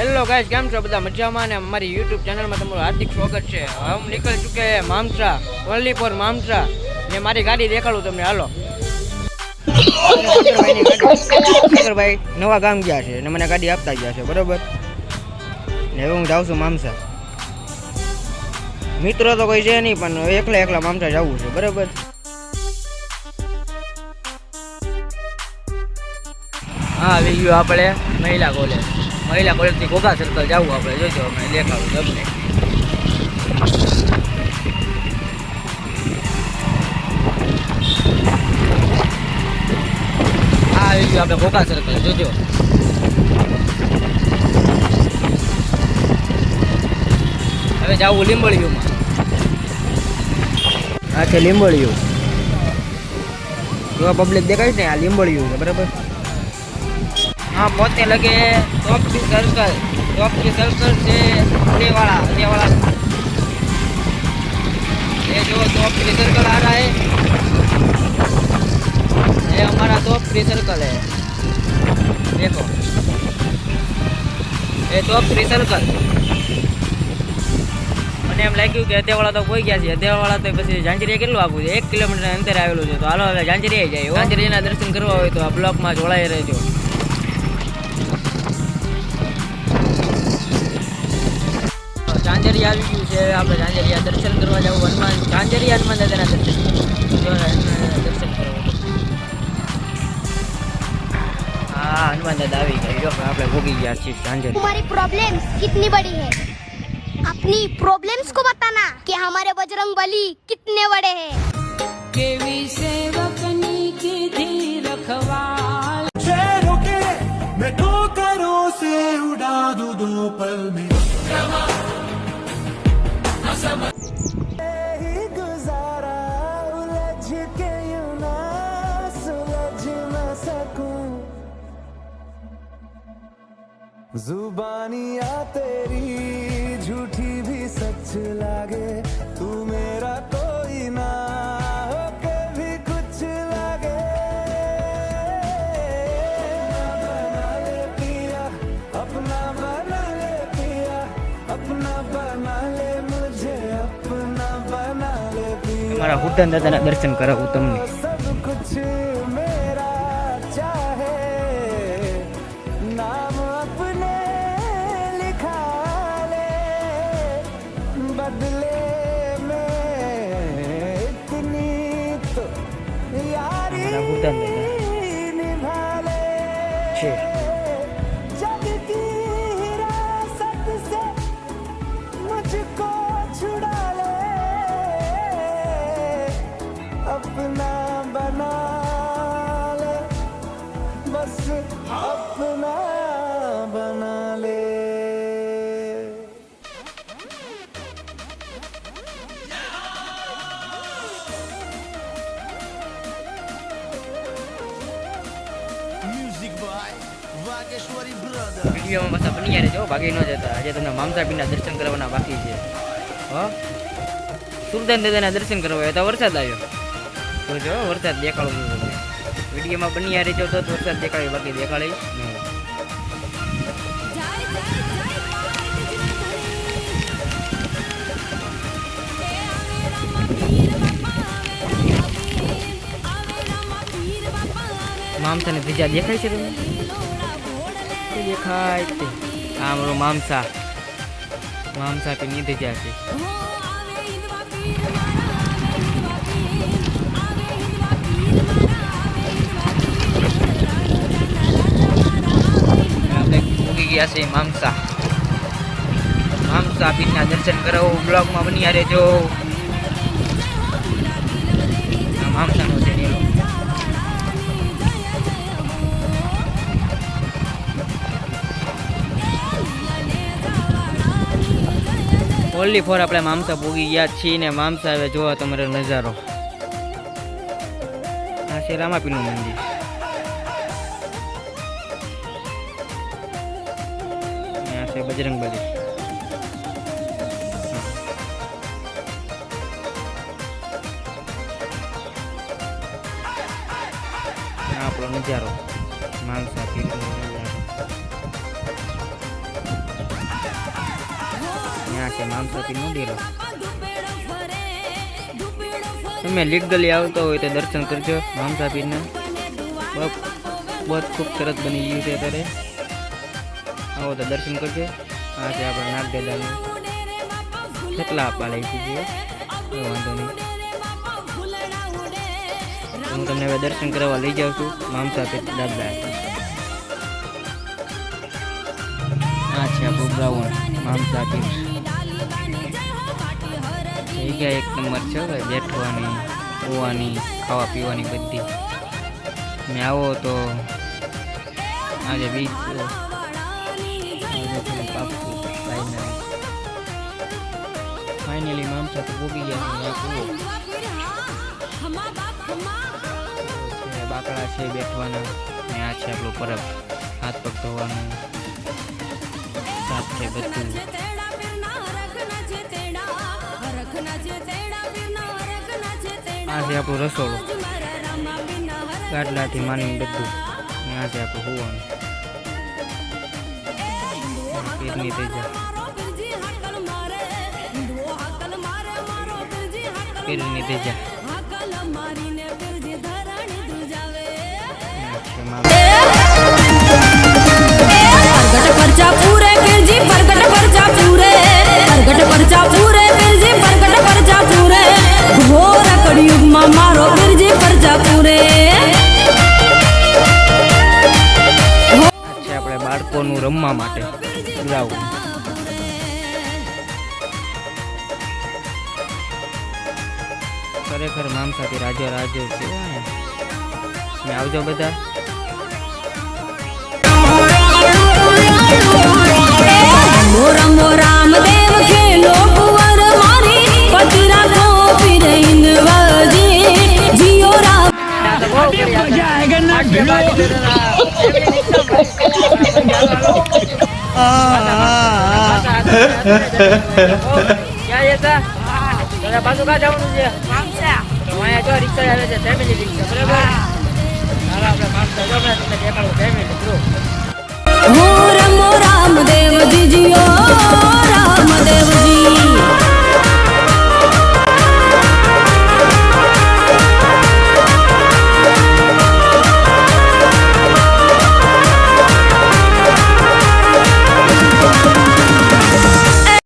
Hello guys, કેમ છો બધા? મજામાં ને અમારી YouTube ચેનલમાં તમારું હાર્દિક સ્વાગત છે। हम निकल चुके हैं मामसा, ओनली फॉर मामसा। ने मारी गाड़ी દેખાડું તમને, હાલો। ભાઈ નવા ગામ ગયા છે ને મને ગાડી આપતા ગયા છે, બરોબર ને હવે હું જાઉં છું મામસા। મિત્રો તો કોઈ છે નહીં, પણ એકલા મામસા જવું છે, બરોબર। હા, આવી ગયું આપણે મહિલા કોલેજથી ઘોઘા સર્કલ જવું આપણે, જોઈજો અમે દેખાડું તમને। હા, આવી ગયું આપણે ઘોઘા સર્કલ, જોજો। હવે જવું લીંબડીયુંમાં। આ છે લીંબડીયું, જો પબ્લિક દેખાય ને, આ લીંબડીયું છે, બરાબર। हाँ, पहुंचने लगे टॉपरी सर्कल से देवाड़ा। ये जो टॉपरी सर्कल आ रहा है, ये हमारा टॉपरी सर्कल है, देखो ये टॉपरी सर्कल। મને એમ લાગ્યું કે અધેવાળા તો કોઈ ગયા છે, અધેવાળા તો પછી ઝાંઝરીયા કેટલું આગું છે, 1 કિલોમીટર અંતરે આવેલું છે। તો હાલો હવે ઝાંઝરીયા જાય। ઝાંઝરીયાના દર્શન કરવા હોય તો આ બ્લોકમાં જોડાઈ રહેજો। ઝાંઝરિયા આવી ગયું છે, આપણે ઝાંઝરિયા દર્શન કરવા જવું। ઝાંઝરિયા હનુમાન દાદાના દર્શન કરવા। હા, હનુમાન દાદા આવી ગયા, જો આપણે ભોગી ગયા છીએ ઝાંઝરિયા। तुम्हारी प्रॉब्लम्स कितनी बड़ी है, अपनी प्रॉब्लम्स को बताना कि हमारे बजरंग बली कितने बड़े हैं। केवी सेवकनी की धी रखवाल शेरों के मैं ठोकरों से उड़ा दूं 2 पल में। ही गुजारा उलझ के यूं ना सुलझ न सकूं, जुबानियां तेरी झूठी भी सच लागे, तू मेरा कोई ना हो के भी कुछ लागे। बना ले पिया, अपना बना ले पिया, अपना बना ले मुझे, अपना बना ले पिया। हमारा हुड्डन दादाना दर्शन कराવું તમને। सब कुछ मेरा चाहे, नाम अपने लिखा ले, बदले में इतनी तो यारी हमारा हुड्डन दादा निभा ले। છે। जग की हिरासत से मुझको छुड़ा ले, अपना बना ले, बस अपना बना ले। Music by Vageshwari brother. વિડીયોમાં પાછા બની યારે જો, ભાગી ન જતા। આજે તમને મામસા પીરના દર્શન કરવાના બાકી છે। હો, સુરદાન દાદાના દર્શન કરવા આવ્યા તો વરસાદ આવ્યો, તો જો વરસાદ દેખાડું છું તમને। વિડીયોમાં બની યારે જો તો વરસાદ દેખાડ્યો, બાકી દેખાડે નહીં। મામસાની ત્રીજા દેખાય છે તમને? દેખાય તે આ મારો મામસા પીની ત્રીજા છે। આપણે ઉગી ગયા છે મામસા પીના દર્શન કરાવો। બ્લોગમાં બની રહેજો। આ મામસાનો છે નીલો। ઓનલી ફોર આપણે મામસા ભોગી ગયા છીએ ને મામસા હવે જોવા તમારો નજારો। આ છે રામાપીરનું મંદિર। આ છે બજરંગબલી। આપણો નજારો મામસા પીરનો નજારો। આ છે મામસાપીર મંદિર. તમે લીગલી આવતો હોય તો દર્શન કરજો મામસાપીરના. બહુ ખૂબ સરસ બની ગયું છે અત્યારે. આવો તો દર્શન કરજો. આ છે આપણે નાગદાદાનું. કેટલા આપવા લઈ દીધી કોઈ વાંધો નહીં. હું તમને હવે દર્શન કરવા લઈ જાઉં છું મામસાપીર દાદા. આ છે આપણું ગ્રાઉન્ડ મામસાપીર. જગ્યા એક નંબર છે ભાઈ, બેઠવાની, હોવાની, ખાવા પીવાની બધી. તમે આવો તો આજે બીચ ફાઇનલી મામસાપીર ભોગી ગયા છે. બાકડા છે બેઠવાના ને આ છે આપણું પરબ, હાથ પગ ધોવાનું સાફ છે બધું. આ છે આપણું રસોડું, ગાટલાથી માની બધું. ને આ છે આપણું હોવાનું. પીરની તેજા, પીરની તેજા. प्रगट परचा पूरे बिरजी प्रगट परचा पूरे प्रगट परचा पूरे बिरजी प्रगट परचा पूरे घोर कड़ियुगમાં મારો बिरजी परचा पूरे. છે આપણે બાળકોનું રમવા માટે ગ્રાઉન્ડ. ખરેખર મામસાપીર રાજો રાજો છે. તમે આવજો બધા. રમો રામદેવ ખેલો કુંવર મારી પતિરા કો પીર ઇન્દવજી જીઓ રામ. પાછું કા જવાનું છે? અહીંયા જો રિક્ષા આવે છે, ફેમિલી રિક્ષા.